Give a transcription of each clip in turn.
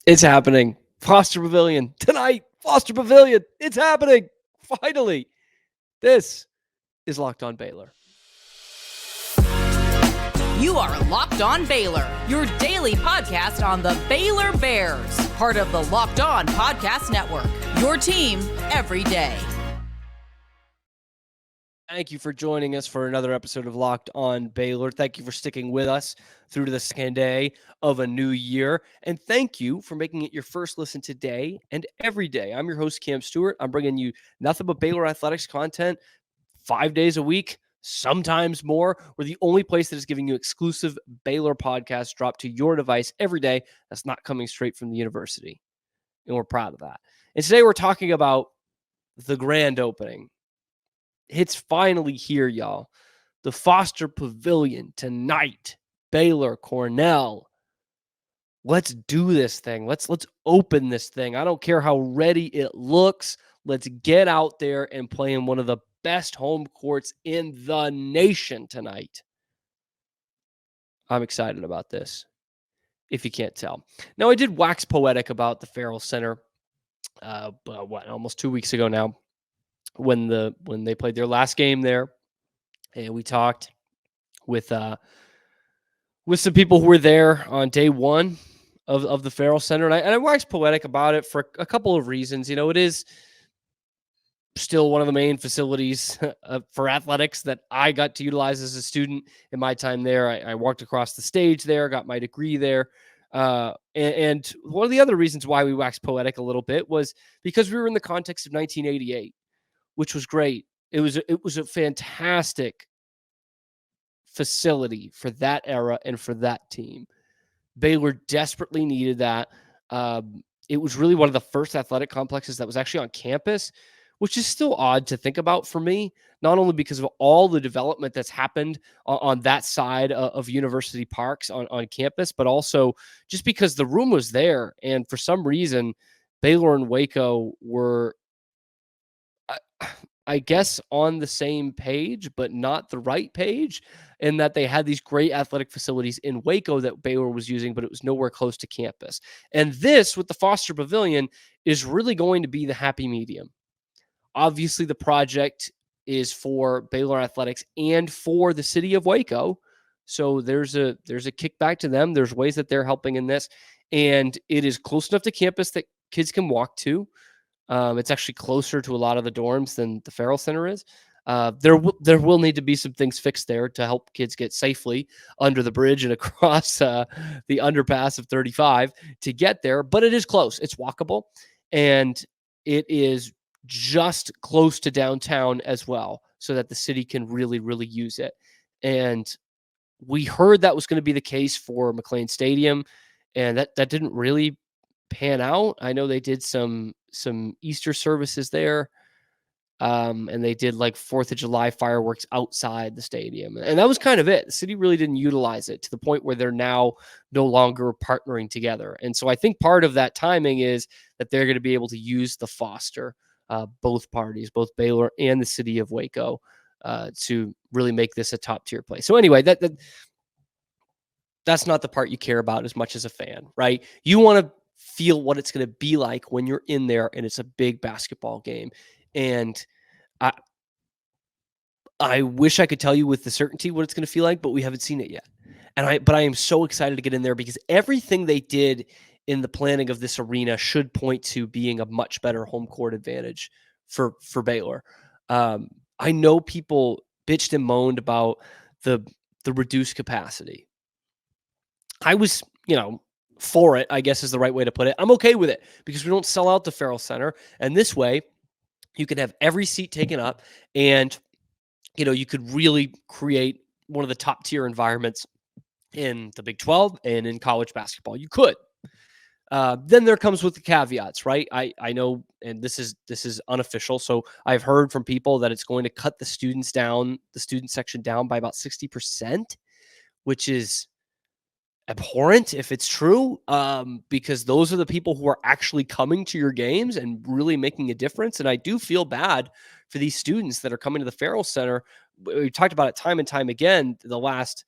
It's happening. Foster Pavilion tonight. Foster Pavilion. It's happening. Finally. This is Locked On Baylor. You are Locked On Baylor, your daily podcast on the Baylor Bears, part of the Locked On Podcast Network, your team every day. Thank you for joining us for another episode of Locked On Baylor. Thank you for sticking with us through to the second day of a new year. And thank you for making it your first listen today and every day. I'm your host, Cam Stuart. I'm bringing you nothing but Baylor Athletics content 5 days a week, sometimes more. We're the only place that is giving you exclusive Baylor podcasts dropped to your device every day that's not coming straight from the university. And we're proud of that. And today we're talking about the grand opening. It's finally here, y'all. The Foster Pavilion tonight. Baylor, Cornell. Let's do this thing. Let's open this thing. I don't care how ready it looks. Let's get out there and play in one of the best home courts in the nation tonight. I'm excited about this, if you can't tell. Now, I did wax poetic about the Ferrell Center almost 2 weeks ago now, when they played their last game there, and we talked with some people who were there on day one of the Ferrell Center, and I waxed poetic about it for a couple of reasons. You know, it is still one of the main facilities for athletics that I got to utilize as a student in my time there. I walked across the stage there, got my degree there. And one of the other reasons why we waxed poetic a little bit was because we were in the context of 1988. Which was great. It was a fantastic facility for that era and for that team. Baylor desperately needed that. It was really one of the first athletic complexes that was actually on campus, which is still odd to think about for me, not only because of all the development that's happened on that side of University Parks on campus, but also just because the room was there. And for some reason, Baylor and Waco were, I guess, on the same page, but not the right page, in that they had these great athletic facilities in Waco that Baylor was using, but it was nowhere close to campus. And this, with the Foster Pavilion, is really going to be the happy medium. Obviously, the project is for Baylor Athletics and for the city of Waco. So there's a kickback to them. There's ways that they're helping in this. And it is close enough to campus that kids can walk to. It's actually closer to a lot of the dorms than the Ferrell Center is. There will need to be some things fixed there to help kids get safely under the bridge and across the underpass of 35 to get there. But it is close. It's walkable. And it is just close to downtown as well, so that the city can really, really use it. And we heard that was going to be the case for McLean Stadium, and that didn't really pan out. I know they did some Easter services there, and they did like 4th of July fireworks outside the stadium, and that was kind of it. The city really didn't utilize it to the point where they're now no longer partnering together. And so I think part of that timing is that they're going to be able to use the Foster, both parties, both Baylor and the city of Waco, to really make this a top tier place. So anyway, that's not the part you care about as much as a fan, right? You want to feel what it's going to be like when you're in there and it's a big basketball game. And I wish I could tell you with the certainty what it's going to feel like, but we haven't seen it yet. But I am so excited to get in there, because everything they did in the planning of this arena should point to being a much better home court advantage for Baylor. I know people bitched and moaned about the reduced capacity. I was, for it, I guess is the right way to put it. I'm okay with it, because we don't sell out the Ferrell Center. And this way you can have every seat taken up, and, you could really create one of the top tier environments in the Big 12 and in college basketball. You could. Then there comes with the caveats, right? I know, and this is unofficial, so I've heard from people that it's going to cut the student section down by about 60%, which is abhorrent if it's true, because those are the people who are actually coming to your games and really making a difference. And I do feel bad for these students that are coming to the Ferrell Center. We talked about it time and time again the last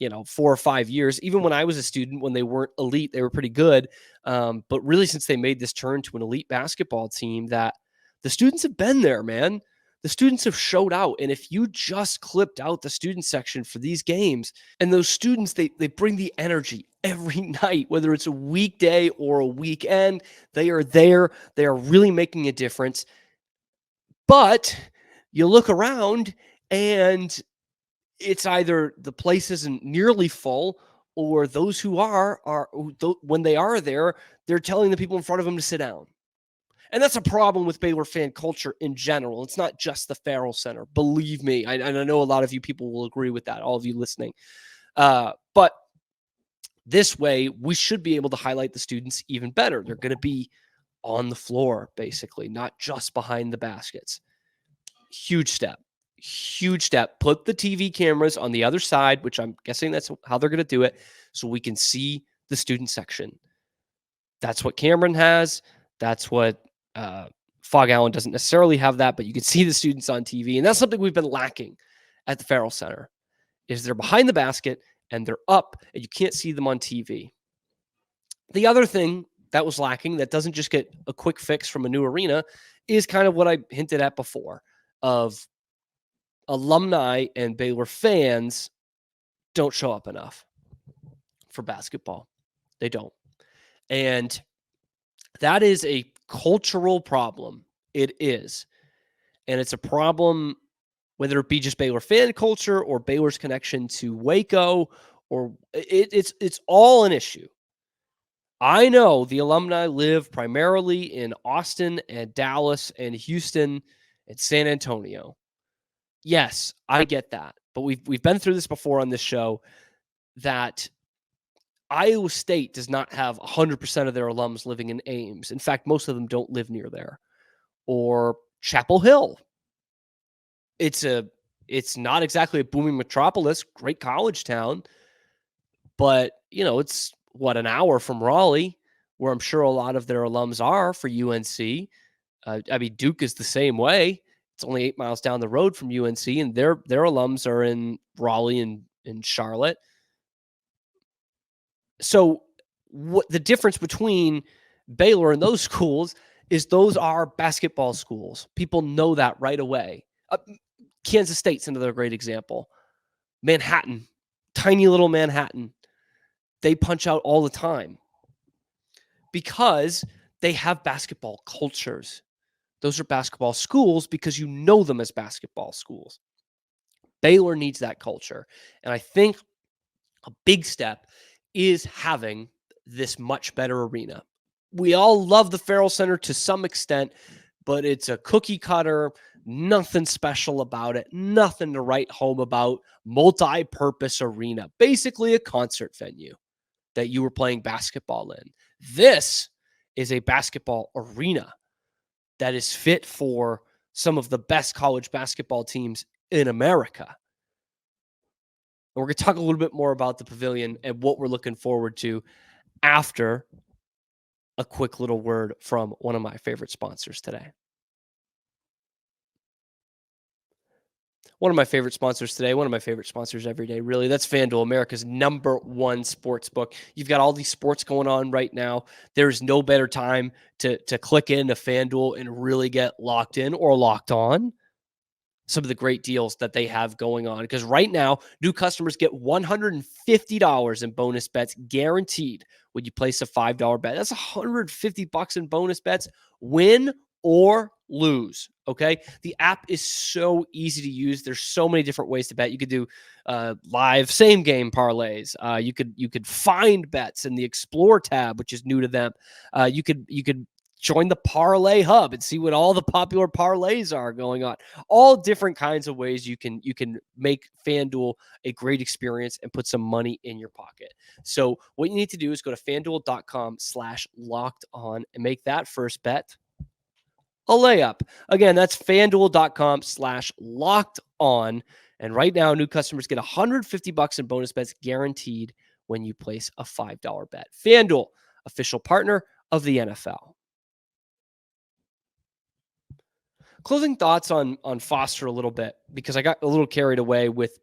4 or 5 years. Even when I was a student, when they weren't elite, they were pretty good. But really, since they made this turn to an elite basketball team, that the students have been there, man. The students have showed out. And if you just clipped out the student section for these games, and those students, they bring the energy every night, whether it's a weekday or a weekend, they are there. They are really making a difference. But you look around and it's either the place isn't nearly full, or those who are when they are there, they're telling the people in front of them to sit down. And that's a problem with Baylor fan culture in general. It's not just the Ferrell Center. Believe me. I know a lot of you people will agree with that, all of you listening. But this way, we should be able to highlight the students even better. They're going to be on the floor, basically, not just behind the baskets. Huge step. Huge step. Put the TV cameras on the other side, which I'm guessing that's how they're going to do it, so we can see the student section. That's what Cameron has. That's what Fog Allen doesn't necessarily have that, but you can see the students on TV. And that's something we've been lacking at the Ferrell Center, is they're behind the basket and they're up and you can't see them on TV. The other thing that was lacking that doesn't just get a quick fix from a new arena is kind of what I hinted at before, of alumni and Baylor fans don't show up enough for basketball. They don't. And that is a cultural problem. It is. And it's a problem, whether it be just Baylor fan culture or Baylor's connection to Waco, or it's all an issue. I know the alumni live primarily in Austin and Dallas and Houston and San Antonio. Yes, I get that. But we've been through this before on this show, that Iowa State does not have 100% of their alums living in Ames. In fact, most of them don't live near there. Or Chapel Hill. It's not exactly a booming metropolis, great college town, but it's an hour from Raleigh, where I'm sure a lot of their alums are for UNC. Duke is the same way. It's only 8 miles down the road from UNC, and their alums are in Raleigh and in Charlotte. So what the difference between Baylor and those schools is those are basketball schools. People know that right away. Kansas State's another great example. Manhattan, tiny little Manhattan. They punch out all the time because they have basketball cultures. Those are basketball schools because you know them as basketball schools. Baylor needs that culture. And I think a big step is having this much better arena. We all love the Ferrell Center to some extent, but it's a cookie cutter, nothing special about it, nothing to write home about, multi-purpose arena, basically a concert venue that you were playing basketball in. This is a basketball arena that is fit for some of the best college basketball teams in America. And we're going to talk a little bit more about the Pavilion and what we're looking forward to after a quick little word from one of my favorite sponsors today. One of my favorite sponsors today, one of my favorite sponsors every day, really. That's FanDuel, America's number one sportsbook. You've got all these sports going on right now. There's no better time to click into FanDuel and really get locked in or locked on some of the great deals that they have going on. Because right now, new customers get $150 in bonus bets guaranteed when you place a $5 bet. That's $150 in bonus bets, win or lose. Okay. The app is so easy to use. There's so many different ways to bet. You could do live same game parlays. You could find bets in the Explore tab, which is new to them. You could join the Parlay Hub and see what all the popular parlays are going on. All different kinds of ways you can make FanDuel a great experience and put some money in your pocket. So what you need to do is go to FanDuel.com/locked-on and make that first bet a layup. Again, that's FanDuel.com/locked-on. And right now, new customers get $150 in bonus bets guaranteed when you place a $5 bet. FanDuel, official partner of the NFL. Closing thoughts on Foster a little bit, because I got a little carried away with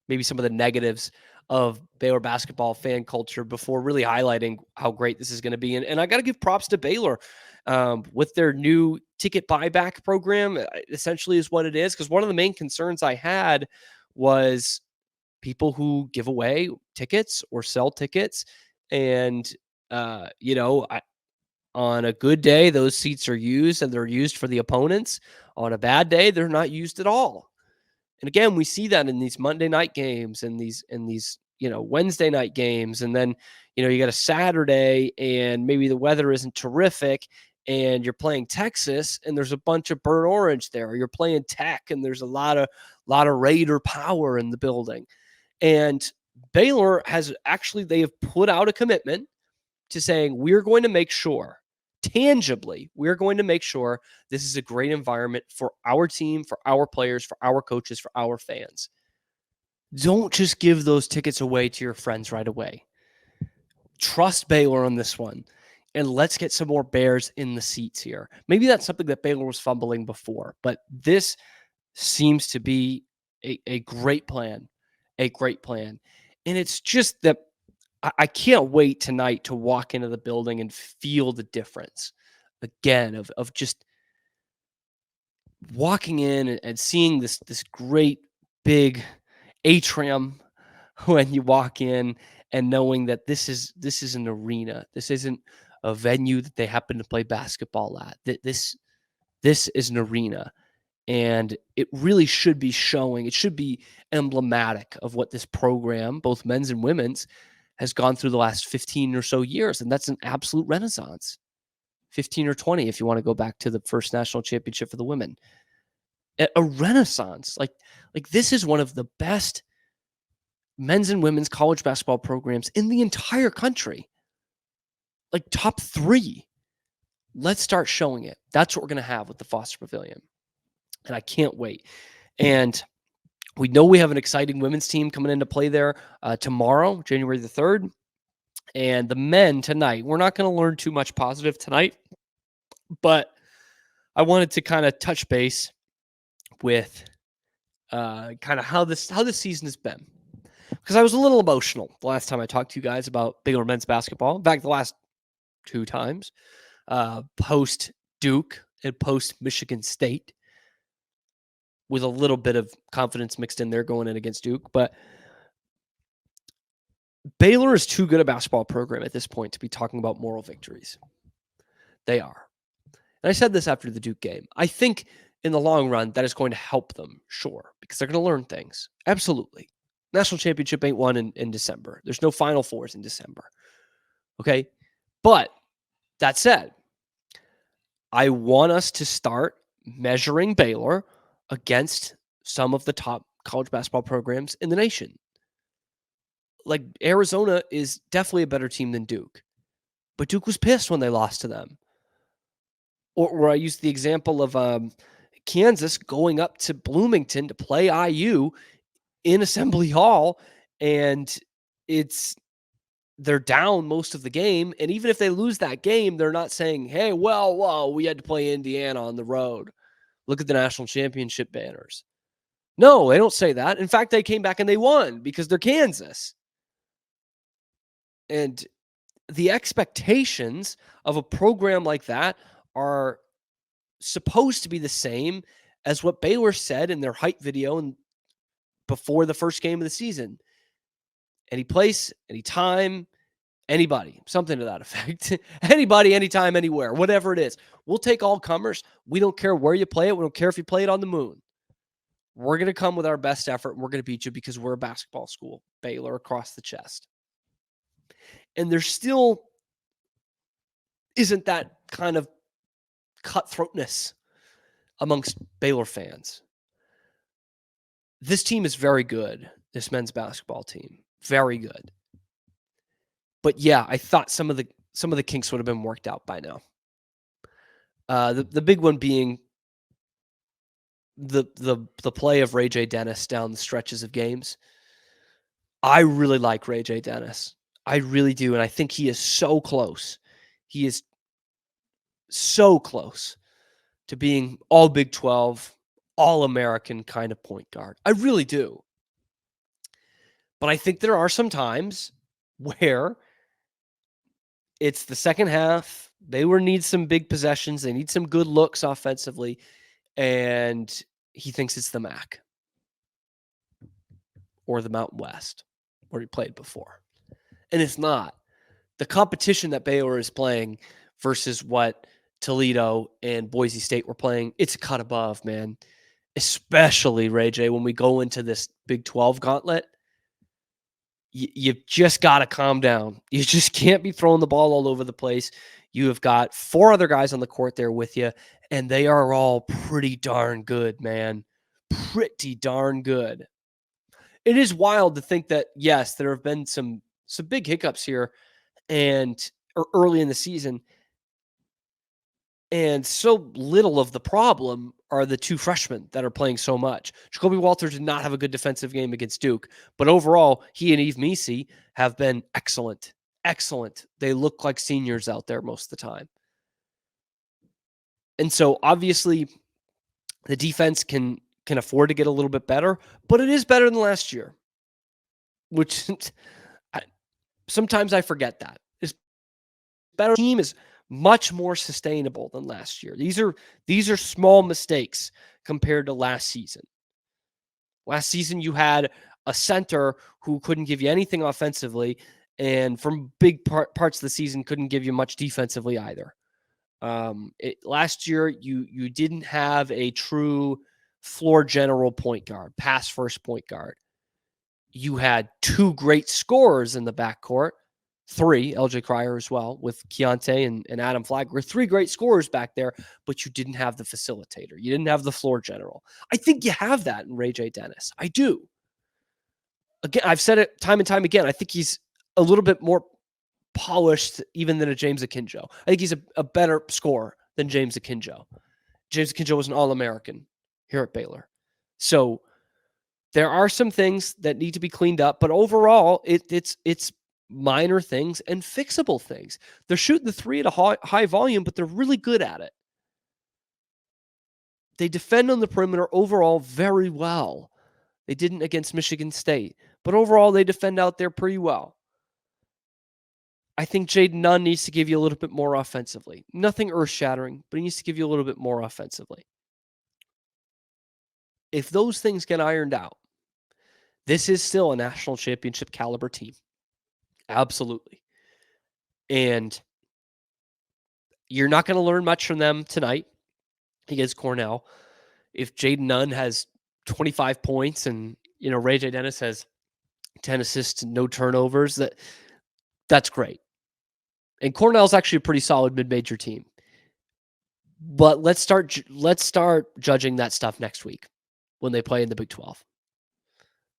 maybe some of the negatives of Baylor basketball fan culture before really highlighting how great this is going to be. And I got to give props to Baylor with their new ticket buyback program, essentially is what it is. Because one of the main concerns I had was people who give away tickets or sell tickets. And, on a good day, those seats are used and they're used for the opponents. On a bad day, they're not used at all. And again, we see that in these Monday night games and these Wednesday night games. And then, you got a Saturday and maybe the weather isn't terrific and you're playing Texas and there's a bunch of burnt orange there. Or you're playing Tech and there's a lot of Raider power in the building. And Baylor they have put out a commitment to saying, we're going to make sure tangibly, we're going to make sure this is a great environment for our team, for our players, for our coaches, for our fans. Don't just give those tickets away to your friends right away. Trust Baylor on this one. And let's get some more Bears in the seats here. Maybe that's something that Baylor was fumbling before, but this seems to be a great plan. A great plan. And it's just that I can't wait tonight to walk into the building and feel the difference again of just walking in and seeing this great big atrium when you walk in and knowing that this is an arena. This isn't a venue that they happen to play basketball at. This is an arena. And it really should be showing, it should be emblematic of what this program, both men's and women's, has gone through the last 15 or so years. And that's an absolute renaissance. 15 or 20, if you want to go back to the first national championship for the women. A renaissance. Like this is one of the best men's and women's college basketball programs in the entire country. Like top 3. Let's start showing it. That's what we're going to have with the Foster Pavilion. And I can't wait. And we know we have an exciting women's team coming into play there tomorrow, January the 3rd. And the men tonight, we're not going to learn too much positive tonight, but I wanted to kind of touch base with kind of how this season has been. Because I was a little emotional the last time I talked to you guys about Baylor men's basketball. In fact, the last 2 times, post Duke and post Michigan State, with a little bit of confidence mixed in there going in against Duke. But Baylor is too good a basketball program at this point to be talking about moral victories. They are. And I said this after the Duke game. I think in the long run, that is going to help them, sure, because they're going to learn things. Absolutely. National championship ain't won in December. There's no Final Fours in December. Okay? But that said, I want us to start measuring Baylor against some of the top college basketball programs in the nation. Like Arizona is definitely a better team than Duke, but Duke was pissed when they lost to them. Or I used the example of Kansas going up to Bloomington to play IU in Assembly Hall, and they're down most of the game. And even if they lose that game, they're not saying, hey, well, we had to play Indiana on the road. Look at the national championship banners. No, they don't say that. In fact, they came back and they won because they're Kansas. And the expectations of a program like that are supposed to be the same as what Baylor said in their hype video and before the first game of the season. Any place, any time, anybody, something to that effect. Anybody, anytime, anywhere, whatever it is. We'll take all comers. We don't care where you play it. We don't care if you play it on the moon. We're going to come with our best effort, and we're going to beat you because we're a basketball school. Baylor across the chest. And there still isn't that kind of cutthroatness amongst Baylor fans. This team is very good, this men's basketball team. Very good. But yeah, I thought some of the kinks would have been worked out by now. The big one being the play of Ray J. Dennis down the stretches of games. I really like Ray J. Dennis. I really do, and I think he is so close. He is so close to being all Big 12, all American kind of point guard. I really do. But I think there are some times where it's the second half. Baylor needs some big possessions. They need some good looks offensively. And he thinks it's the MAC or the Mountain West where he played before. And it's not. The competition that Baylor is playing versus what Toledo and Boise State were playing, it's a cut above, man. Especially, Ray J, when we go into this Big 12 gauntlet. You've just got to calm down. You just can't be throwing the ball all over the place. You have got 4 other guys on the court there with you, and they are all pretty darn good, man. Pretty darn good. It is wild to think that, yes, there have been some big hiccups here or early in the season, and so little of the problem are the 2 freshmen that are playing so much. Jacoby Walters did not have a good defensive game against Duke, but overall, he and Yves Missi have been excellent. Excellent. They look like seniors out there most of the time. And so obviously the defense can afford to get a little bit better, but it is better than last year, which sometimes I forget that. It's better. The team is much more sustainable than last year. These are small mistakes compared to last season. Last season, you had a center who couldn't give you anything offensively, and from big parts of the season couldn't give you much defensively either. Last year, you didn't have a true floor general point guard, pass first point guard. You had 2 great scorers in the backcourt. 3, LJ Cryer as well, with Keontae and Adam Flagler. 3 great scorers back there, but you didn't have the facilitator. You didn't have the floor general. I think you have that in Ray J. Dennis. I do. Again, I've said it time and time again. I think he's a little bit more polished even than a James Akinjo. I think he's a better scorer than James Akinjo. James Akinjo was an All-American here at Baylor. So there are some things that need to be cleaned up, but overall, it's minor things and fixable things. They're shooting the 3 at a high volume, but they're really good at it. They defend on the perimeter overall very well. They didn't against Michigan State, but overall they defend out there pretty well. I think Jaden Nunn needs to give you a little bit more offensively. Nothing earth-shattering, but he needs to give you a little bit more offensively. If those things get ironed out, this is still a national championship caliber team. Absolutely. And you're not going to learn much from them tonight against Cornell. If Jaden Nunn has 25 points and, Ray J. Dennis has 10 assists and no turnovers, that's great. And Cornell's actually a pretty solid mid-major team. But let's start judging that stuff next week when they play in the Big 12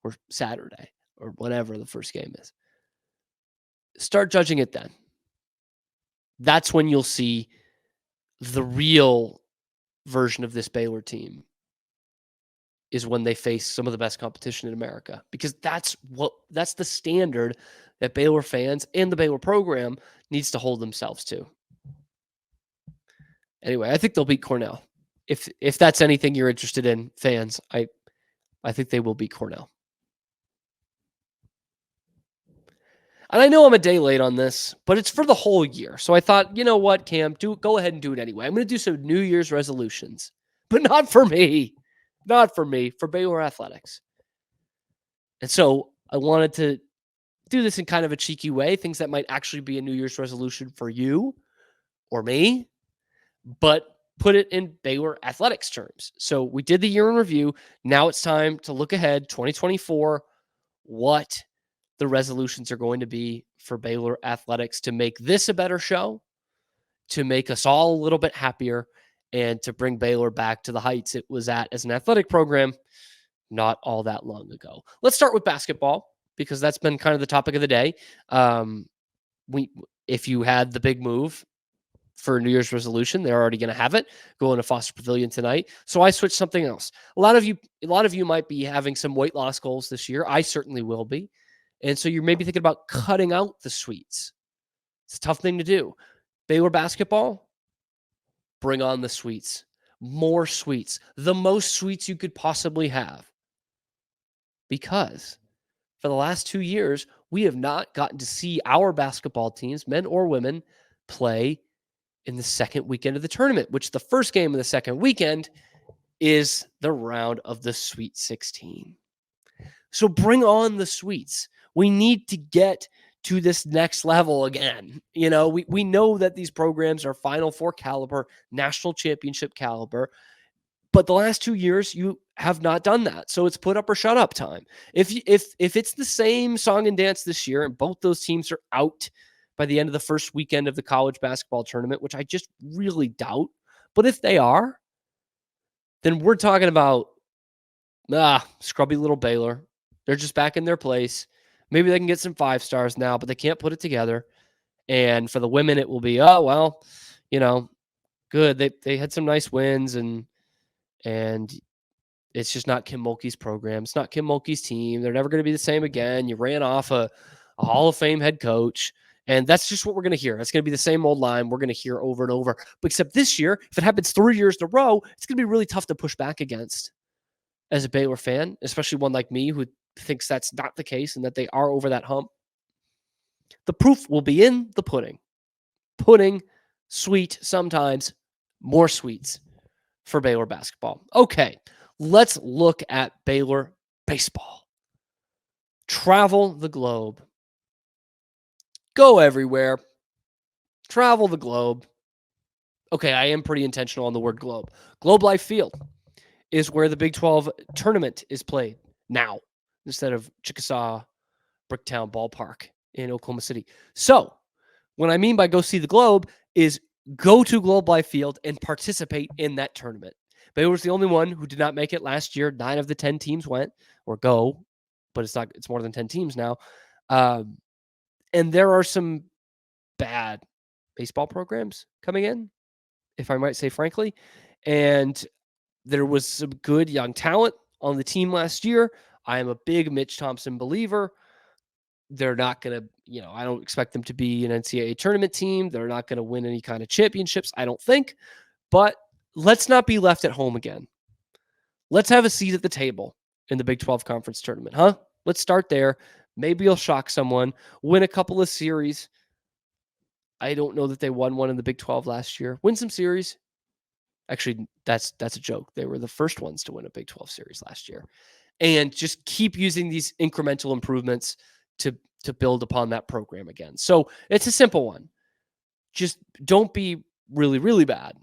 or Saturday or whatever the first game is. Start judging it then. That's when you'll see the real version of this Baylor team is when they face some of the best competition in America, because that's the standard that Baylor fans and the Baylor program needs to hold themselves to. Anyway, I think they'll beat Cornell. If that's anything you're interested in, fans, I think they will beat Cornell. And I know I'm a day late on this, but it's for the whole year. So I thought, you know what, Cam, go ahead and do it anyway. I'm going to do some New Year's resolutions, but not for me. Not for me, for Baylor Athletics. And so I wanted to do this in kind of a cheeky way, things that might actually be a New Year's resolution for you or me, but put it in Baylor Athletics terms. So we did the year in review. Now it's time to look ahead, 2024, what the resolutions are going to be for Baylor Athletics to make this a better show, to make us all a little bit happier, and to bring Baylor back to the heights it was at as an athletic program not all that long ago. Let's start with basketball, because that's been kind of the topic of the day. If you had the big move for New Year's resolution, they're already going to have it going to Foster Pavilion tonight. So I switched something else. A lot of you might be having some weight loss goals this year. I certainly will be. And so you're maybe thinking about cutting out the sweets. It's a tough thing to do. Baylor basketball, bring on the sweets. More sweets. The most sweets you could possibly have. Because for the last 2 years, we have not gotten to see our basketball teams, men or women, play in the second weekend of the tournament, which the first game of the second weekend is the round of the Sweet 16. So bring on the sweets. We need to get to this next level again. We know that these programs are Final Four caliber, national championship caliber, but the last 2 years you have not done that. So it's put up or shut up time. If it's the same song and dance this year and both those teams are out by the end of the first weekend of the college basketball tournament, which I just really doubt, but if they are, then we're talking about scrubby little Baylor. They're just back in their place. Maybe they can get some 5 stars now, but they can't put it together. And for the women, it will be, good. They had some nice wins, and it's just not Kim Mulkey's program. It's not Kim Mulkey's team. They're never going to be the same again. You ran off a Hall of Fame head coach, and that's just what we're going to hear. It's going to be the same old line we're going to hear over and over. But except this year, if it happens 3 years in a row, it's going to be really tough to push back against as a Baylor fan, especially one like me who thinks that's not the case and that they are over that hump. The proof will be in the pudding. Pudding, sweet, sometimes more sweets for Baylor basketball. Okay, let's look at Baylor baseball. Travel the globe. Go everywhere. Travel the globe. Okay, I am pretty intentional on the word globe. Globe Life Field is where the Big 12 tournament is played now, instead of Chickasaw Bricktown Ballpark in Oklahoma City. So what I mean by go see the globe is go to Globe Life Field and participate in that tournament. Baylor was the only one who did not make it last year. 9 of the 10 teams went or go, but it's more than 10 teams now. And there are some bad baseball programs coming in, if I might say frankly. And there was some good young talent on the team last year. I am a big Mitch Thompson believer. They're not going to, I don't expect them to be an NCAA tournament team. They're not going to win any kind of championships, I don't think. But let's not be left at home again. Let's have a seat at the table in the Big 12 Conference Tournament, huh? Let's start there. Maybe you'll shock someone, win a couple of series. I don't know that they won one in the Big 12 last year. Win some series. Actually, that's a joke. They were the first ones to win a Big 12 series last year. And just keep using these incremental improvements to build upon that program again. So it's a simple one. Just don't be really, really bad.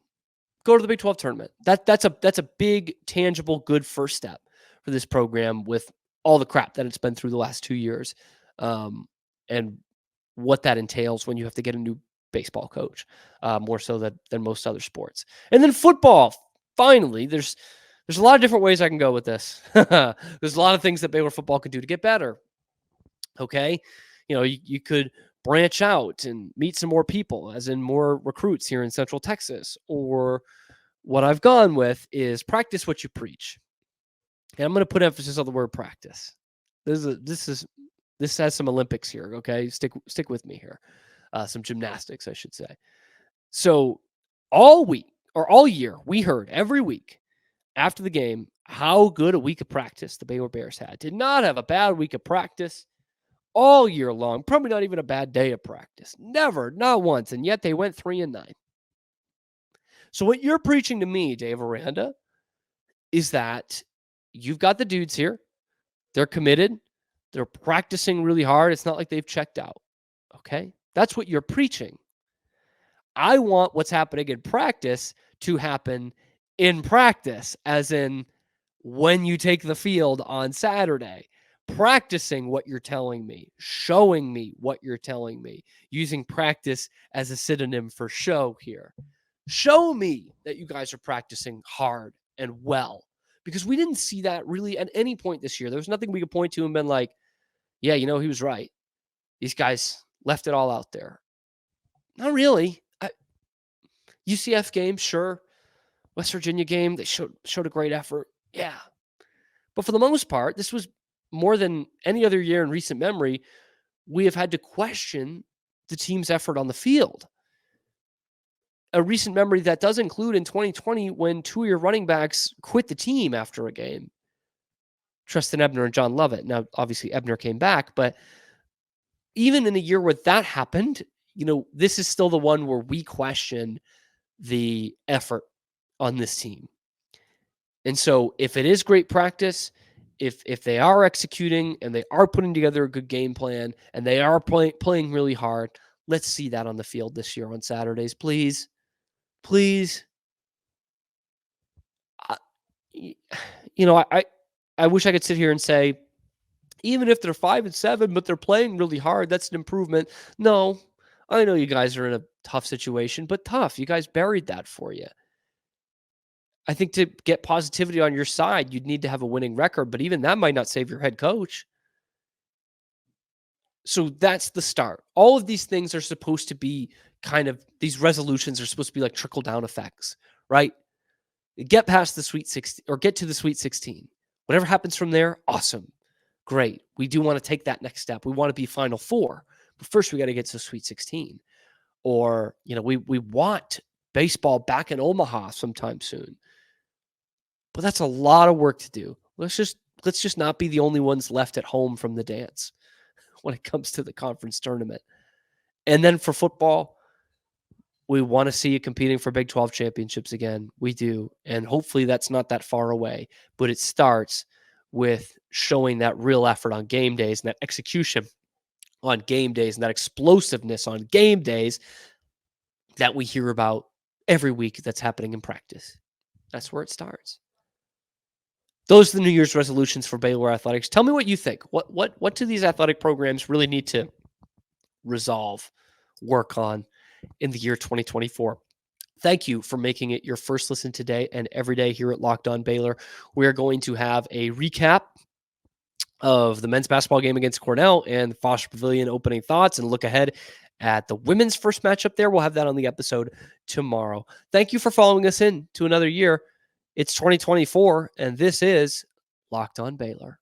Go to the Big 12 tournament. That's a big, tangible, good first step for this program with all the crap that it's been through the last 2 years, and what that entails when you have to get a new baseball coach, more so than most other sports. And then football. Finally, there's a lot of different ways I can go with this. There's a lot of things that Baylor football could do to get better. Okay, you could branch out and meet some more people, as in more recruits here in Central Texas. Or what I've gone with is practice what you preach. And I'm going to put emphasis on the word practice. This has some Olympics here. Okay, stick with me here. Some gymnastics, I should say. So all week or all year, we heard every week after the game how good a week of practice the Baylor Bears had. Did not have a bad week of practice all year long. Probably not even a bad day of practice. Never, not once. And yet they went 3-9. So what you're preaching to me, Dave Aranda, is that you've got the dudes here. They're committed. They're practicing really hard. It's not like they've checked out. Okay? That's what you're preaching. I want what's happening in practice to happen in practice, as in when you take the field on Saturday. Practicing what you're telling me, showing me what you're telling me, using practice as a synonym for show here. Show me that you guys are practicing hard and well, because we didn't see that really at any point this year. There was nothing we could point to and been like, yeah, he was right. These guys left it all out there. Not really. UCF game, sure. West Virginia game, they showed a great effort. Yeah. But for the most part, this was more than any other year in recent memory, we have had to question the team's effort on the field. A recent memory that does include in 2020 when 2 of your running backs quit the team after a game. Tristan Ebner and John Lovett. Now, obviously, Ebner came back, but even in a year where that happened, this is still the one where we question the effort on this team. And so if it is great practice, if they are executing and they are putting together a good game plan and they are playing really hard, let's see that on the field this year on Saturdays, please. Please. I wish I could sit here and say, even if they're 5-7, but they're playing really hard, that's an improvement. No, I know you guys are in a tough situation, but tough. You guys buried that for you. I think to get positivity on your side, you'd need to have a winning record, but even that might not save your head coach. So that's the start. All of these things are supposed to be these resolutions are supposed to be like trickle down effects, right? Get past the Sweet 16 or get to the Sweet 16. Whatever happens from there, awesome. Great. We do want to take that next step. We want to be Final Four, but first we got to get to the Sweet 16. Or, we want baseball back in Omaha sometime soon. But that's a lot of work to do. Let's just not be the only ones left at home from the dance when it comes to the conference tournament. And then for football, we want to see you competing for Big 12 championships again. We do. And hopefully that's not that far away. But it starts with showing that real effort on game days and that execution on game days and that explosiveness on game days that we hear about every week that's happening in practice. That's where it starts. Those are the New Year's resolutions for Baylor Athletics. Tell me what you think. What do these athletic programs really need to resolve, work on in the year 2024? Thank you for making it your first listen today and every day here at Locked On Baylor. We are going to have a recap of the men's basketball game against Cornell and the Foster Pavilion opening thoughts and look ahead at the women's first matchup there. We'll have that on the episode tomorrow. Thank you for following us in to another year. It's 2024, and this is Locked On Baylor.